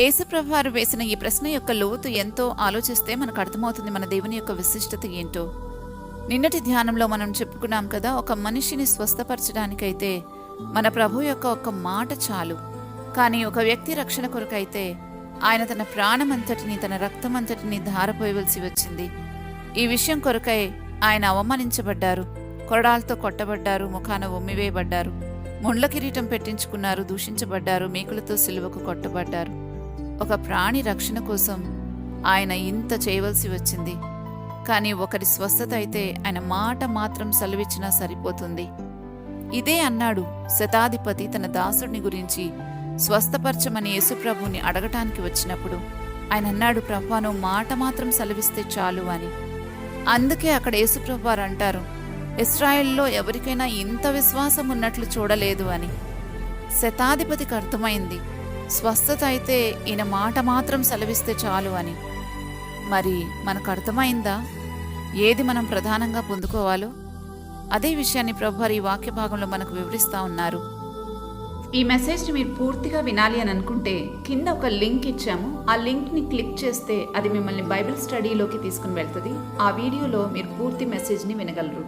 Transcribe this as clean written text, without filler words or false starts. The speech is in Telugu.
యేసుప్రభు వారు వేసిన ఈ ప్రశ్న యొక్క లోతు ఎంతో ఆలోచిస్తే మనకు అర్థమవుతుంది మన దేవుని యొక్క విశిష్టత ఏంటో. నిన్నటి ధ్యానంలో మనం చెప్పుకున్నాం కదా, ఒక మనిషిని స్వస్థపరచడానికైతే మన ప్రభు యొక్క ఒక్క మాట చాలు. కానీ ఒక వ్యక్తి రక్షణ కొరకైతే ఆయన తన ప్రాణమంతటిని, తన రక్తమంతటిని ధారపోయవలసి వచ్చింది. ఈ విషయం కొరకై ఆయన అవమానించబడ్డారు, కొరడాలతో కొట్టబడ్డారు, ముఖాన ఉమ్మివేయబడ్డారు, ముండ్ల కిరీటం పెట్టించుకున్నారు, దూషించబడ్డారు, మేకులతో సిలువకు కొట్టబడ్డారు. ఒక ప్రాణి రక్షణ కోసం ఆయన ఇంత చేయవలసి వచ్చింది. కానీ ఒకరి స్వస్థత అయితే ఆయన మాట మాత్రం సెలవిచ్చినా సరిపోతుంది. ఇదే అన్నాడు శతాధిపతి తన దాసుడిని గురించి స్వస్థపరచమని యేసుప్రభుని అడగటానికి వచ్చినప్పుడు. ఆయన అన్నాడు, ప్రభువా, నువ్వు మాట మాత్రం సెలవిస్తే చాలు అని. అందుకే అక్కడ యేసుప్రభు వారు అంటారు, ఇశ్రాయేల్లో ఎవరికైనా ఇంత విశ్వాసం ఉన్నట్లు చూడలేదు అని. శతాధిపతికి అర్థమైంది, స్వస్థత అయితే ఈయన మాట మాత్రం సెలవిస్తే చాలు అని. మరి మనకు అర్థమైందా ఏది మనం ప్రధానంగా పొందుకోవాలో? అదే విషయాన్ని ప్రభువారు ఈ వాక్య భాగంలో మనకు వివరిస్తూ ఉన్నారు. ఈ మెసేజ్ని మీరు పూర్తిగా వినాలి అని అనుకుంటే కింద ఒక లింక్ ఇచ్చాము. ఆ లింక్ని క్లిక్ చేస్తే అది మిమ్మల్ని బైబిల్ స్టడీలోకి తీసుకుని వెళ్తుంది. ఆ వీడియోలో మీరు పూర్తి మెసేజ్ని వినగలరు.